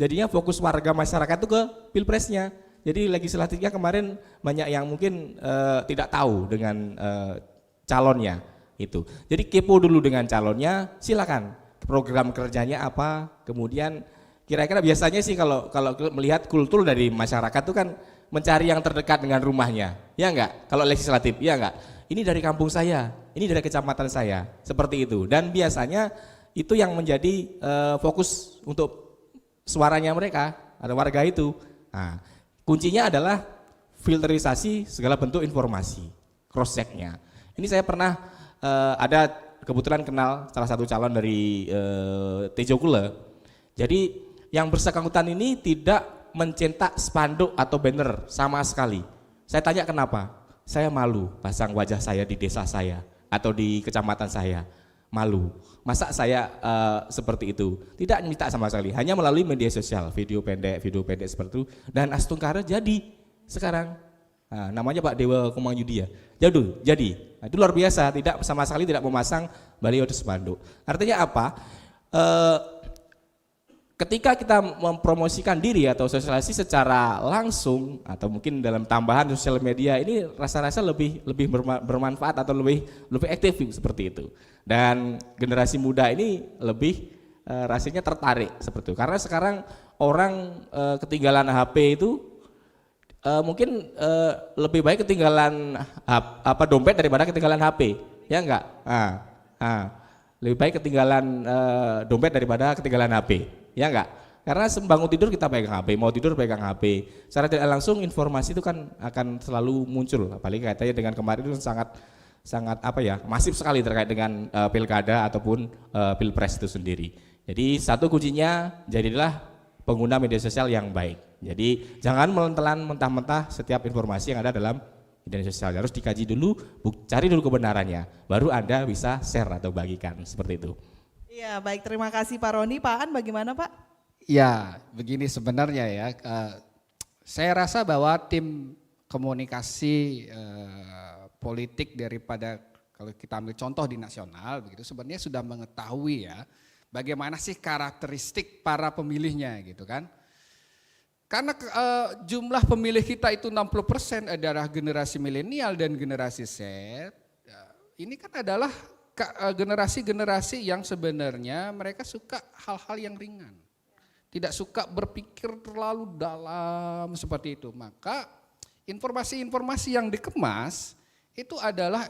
Jadinya fokus warga masyarakat itu ke Pilpresnya. Jadi legislatifnya kemarin banyak yang mungkin tidak tahu dengan calonnya itu. Jadi kepo dulu dengan calonnya, silakan program kerjanya apa. Kemudian kira-kira biasanya sih kalau melihat kultur dari masyarakat itu kan mencari yang terdekat dengan rumahnya, ya enggak? Kalau legislatif, ya enggak? Ini dari kampung saya, ini dari kecamatan saya, seperti itu. Dan biasanya itu yang menjadi fokus untuk suaranya mereka, ada warga itu. Nah, kuncinya adalah filterisasi segala bentuk informasi, cross checknya. Ini saya pernah ada kebetulan kenal salah satu calon dari Tejo Kule. Jadi yang bersangkutan ini tidak mencetak spanduk atau banner sama sekali. Saya tanya kenapa? Saya malu pasang wajah saya di desa saya atau di kecamatan saya, malu. Masa saya seperti itu? Tidak minta sama sekali, hanya melalui media sosial, video pendek seperti itu. Dan Astungkara jadi sekarang, namanya Pak Dewa Kumang Yudi ya, jadi. Nah, itu luar biasa, tidak sama sekali tidak memasang baliho di spanduk. Artinya apa? Ketika kita mempromosikan diri atau sosialisasi secara langsung atau mungkin dalam tambahan sosial media ini rasa-rasa lebih bermanfaat atau lebih aktif seperti itu. Dan generasi muda ini lebih rasanya tertarik seperti itu. Karena sekarang orang ketinggalan HP itu mungkin lebih baik ketinggalan dompet daripada ketinggalan HP. Ya enggak? Lebih baik ketinggalan dompet daripada ketinggalan HP. Ya enggak? Karena bangun tidur kita pegang HP, mau tidur pegang HP. Secara tidak langsung informasi itu kan akan selalu muncul, apalagi kaitannya dengan kemarin itu sangat masif sekali terkait dengan pilkada ataupun pilpres itu sendiri. Jadi satu kuncinya jadilah pengguna media sosial yang baik. Jadi jangan menelan mentah-mentah setiap informasi yang ada dalam media sosial. Harus dikaji dulu, cari dulu kebenarannya, baru Anda bisa share atau bagikan seperti itu. Iya, baik, terima kasih Pak Roni. Pak Aan bagaimana Pak? Ya, begini sebenarnya ya, saya rasa bahwa tim komunikasi politik daripada kalau kita ambil contoh di nasional begitu sebenarnya sudah mengetahui ya bagaimana sih karakteristik para pemilihnya gitu kan. Karena jumlah pemilih kita itu 60% adalah generasi milenial dan generasi Z. Ini kan adalah generasi-generasi yang sebenarnya mereka suka hal-hal yang ringan. tidak suka berpikir terlalu dalam seperti itu. Maka informasi-informasi yang dikemas itu adalah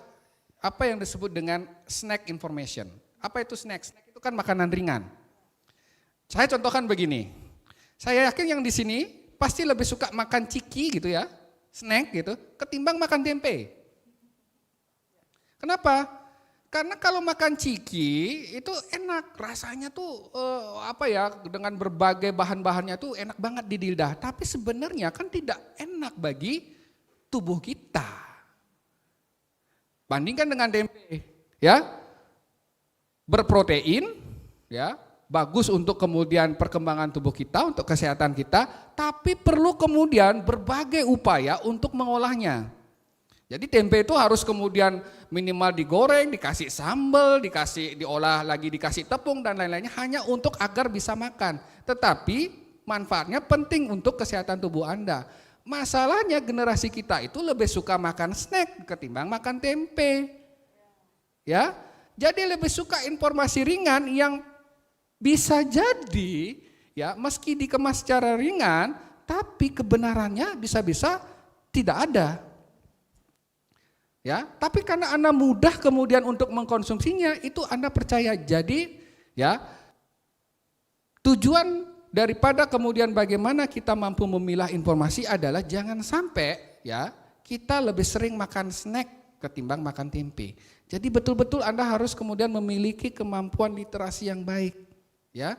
apa yang disebut dengan snack information. Apa itu snack? Snack itu kan makanan ringan. Saya contohkan begini, saya yakin yang di sini pasti lebih suka makan ciki gitu ya, snack gitu, ketimbang makan tempe. Kenapa? Karena kalau makan ciki itu enak, rasanya tuh dengan berbagai bahan-bahannya tuh enak banget di lidah. Tapi sebenarnya kan tidak enak bagi tubuh kita. Bandingkan dengan tempe, ya, berprotein, ya, bagus untuk kemudian perkembangan tubuh kita, untuk kesehatan kita. Tapi perlu kemudian berbagai upaya untuk mengolahnya. Jadi tempe itu harus kemudian minimal digoreng, dikasih sambal, diolah lagi, dikasih tepung dan lain-lainnya hanya untuk agar bisa makan. Tetapi manfaatnya penting untuk kesehatan tubuh Anda. Masalahnya generasi kita itu lebih suka makan snack ketimbang makan tempe. Ya, jadi lebih suka informasi ringan yang bisa jadi ya meski dikemas secara ringan, tapi kebenarannya bisa-bisa tidak ada. Ya, tapi karena Anda mudah kemudian untuk mengkonsumsinya, itu Anda percaya. Jadi, ya, tujuan daripada kemudian bagaimana kita mampu memilah informasi adalah jangan sampai ya kita lebih sering makan snack ketimbang makan tempe. Jadi betul-betul Anda harus kemudian memiliki kemampuan literasi yang baik. Ya,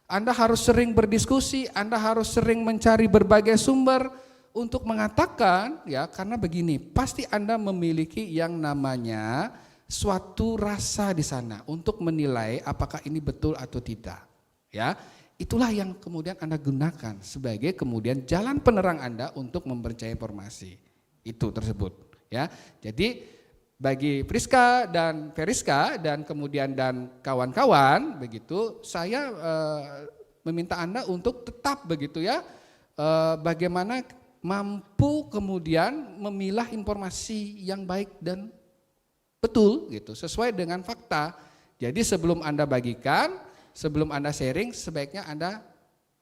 Anda harus sering berdiskusi, Anda harus sering mencari berbagai sumber untuk mengatakan, ya, karena begini, pasti Anda memiliki yang namanya suatu rasa di sana untuk menilai apakah ini betul atau tidak. Ya, itulah yang kemudian Anda gunakan sebagai kemudian jalan penerang Anda untuk mempercayai informasi itu tersebut. Ya, jadi bagi Priska dan Veriska dan kemudian dan kawan-kawan begitu, saya meminta Anda untuk tetap begitu ya, bagaimana mampu kemudian memilah informasi yang baik dan betul gitu, sesuai dengan fakta. Jadi sebelum Anda bagikan, sebelum Anda sharing, sebaiknya Anda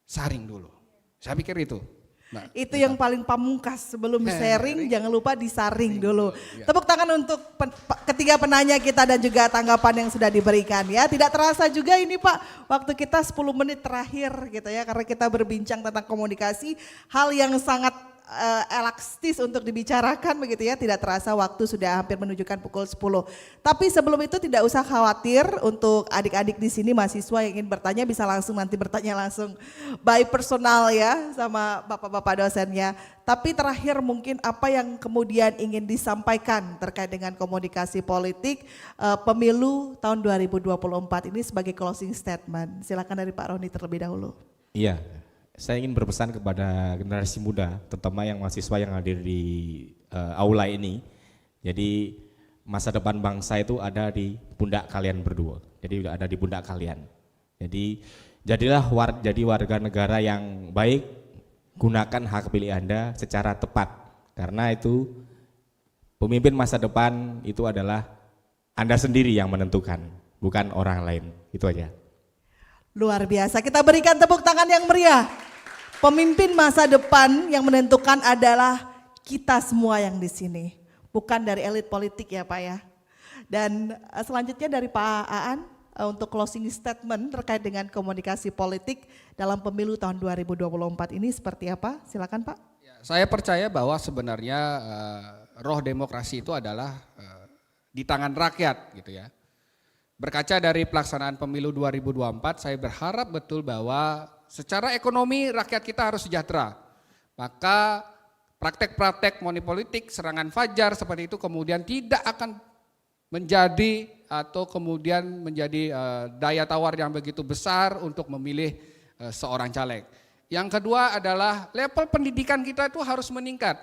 saring dulu. Saya pikir itu. Nah, itu yang paling pamungkas, sebelum sharing jangan lupa disaring dulu. Tepuk tangan untuk ketiga penanya kita dan juga tanggapan yang sudah diberikan ya. Tidak terasa juga ini Pak, waktu kita 10 menit terakhir gitu ya, karena kita berbincang tentang komunikasi, hal yang sangat elastis untuk dibicarakan begitu ya, tidak terasa waktu sudah hampir menunjukkan pukul 10. Tapi sebelum itu tidak usah khawatir, untuk adik-adik di sini mahasiswa yang ingin bertanya bisa langsung nanti bertanya langsung by personal ya sama bapak-bapak dosennya. Tapi terakhir mungkin apa yang kemudian ingin disampaikan terkait dengan komunikasi politik pemilu tahun 2024 ini sebagai closing statement. Silakan dari Pak Roni terlebih dahulu. Iya, saya ingin berpesan kepada generasi muda, terutama yang mahasiswa yang hadir di aula ini. Jadi masa depan bangsa itu ada di pundak kalian berdua. Jadi ada di pundak kalian. Jadi jadilah jadi warga negara yang baik, gunakan hak pilih Anda secara tepat. Karena itu pemimpin masa depan itu adalah Anda sendiri yang menentukan, bukan orang lain. Itu aja. Luar biasa, kita berikan tepuk tangan yang meriah. Pemimpin masa depan yang menentukan adalah kita semua yang di sini, bukan dari elit politik ya Pak ya. Dan selanjutnya dari Pak Aan untuk closing statement terkait dengan komunikasi politik dalam pemilu tahun 2024 ini seperti apa? Silakan Pak. Ya, saya percaya bahwa sebenarnya roh demokrasi itu adalah di tangan rakyat gitu ya. Berkaca dari pelaksanaan pemilu 2024, saya berharap betul bahwa secara ekonomi rakyat kita harus sejahtera. Maka praktek-praktek money-politik, serangan fajar seperti itu kemudian tidak akan menjadi atau kemudian menjadi daya tawar yang begitu besar untuk memilih seorang caleg. Yang kedua adalah level pendidikan kita itu harus meningkat.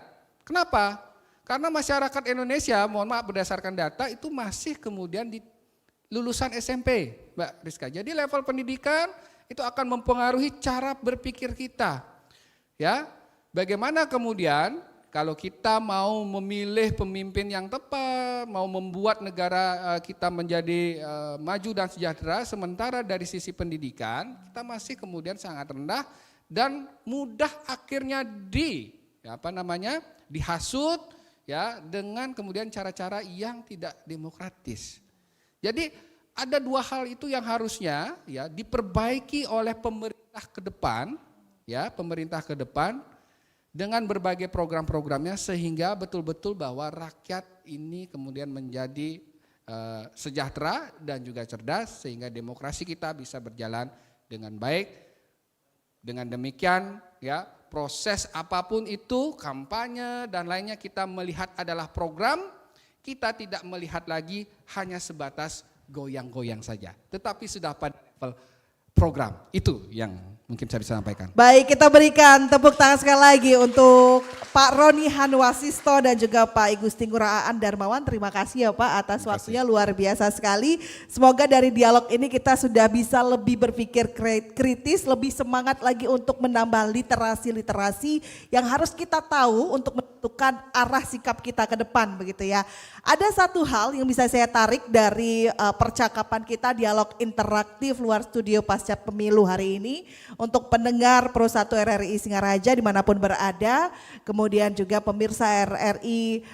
Kenapa? Karena masyarakat Indonesia, mohon maaf berdasarkan data itu masih kemudian di lulusan SMP, Mbak Rizka. Jadi level pendidikan itu akan mempengaruhi cara berpikir kita. Ya, bagaimana kemudian kalau kita mau memilih pemimpin yang tepat, mau membuat negara kita menjadi maju dan sejahtera, sementara dari sisi pendidikan kita masih kemudian sangat rendah dan mudah akhirnya dihasut ya dengan kemudian cara-cara yang tidak demokratis. Jadi ada dua hal itu yang harusnya ya diperbaiki oleh pemerintah ke depan, ya pemerintah ke depan dengan berbagai program-programnya sehingga betul-betul bahwa rakyat ini kemudian menjadi sejahtera dan juga cerdas sehingga demokrasi kita bisa berjalan dengan baik. Dengan demikian ya proses apapun itu kampanye dan lainnya kita melihat adalah program, kita tidak melihat lagi hanya sebatas goyang-goyang saja, tetapi sudah pada level program. Itu yang mungkin saya bisa sampaikan. Baik, kita berikan tepuk tangan sekali lagi untuk Pak Roni Hanwasisto dan juga Pak Igusti Ngurah Aan Darmawan. Terima kasih ya Pak atas waktunya, luar biasa sekali. Semoga dari dialog ini kita sudah bisa lebih berpikir kritis, lebih semangat lagi untuk menambah literasi-literasi yang harus kita tahu untuk menentukan arah sikap kita ke depan begitu ya. Ada satu hal yang bisa saya tarik dari percakapan kita, dialog interaktif luar studio pasca pemilu hari ini. Untuk pendengar Pro 1 RRI Singaraja dimanapun berada, kemudian juga pemirsa RRI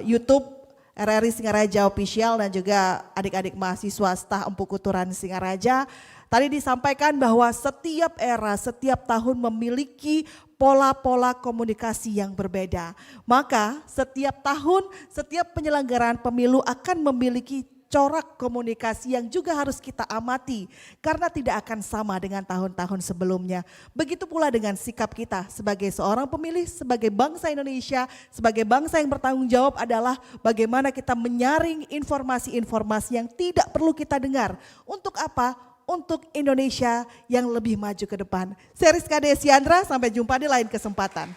YouTube RRI Singaraja Official dan juga adik-adik mahasiswa staf Empu Kuturan Singaraja. Tadi disampaikan bahwa setiap era, setiap tahun memiliki pola-pola komunikasi yang berbeda. Maka setiap tahun, setiap penyelenggaraan pemilu akan memiliki corak komunikasi yang juga harus kita amati karena tidak akan sama dengan tahun-tahun sebelumnya. Begitu pula dengan sikap kita sebagai seorang pemilih, sebagai bangsa Indonesia, sebagai bangsa yang bertanggung jawab adalah bagaimana kita menyaring informasi-informasi yang tidak perlu kita dengar. Untuk apa? Untuk Indonesia yang lebih maju ke depan. Saya Rizka Desiandra, sampai jumpa di lain kesempatan.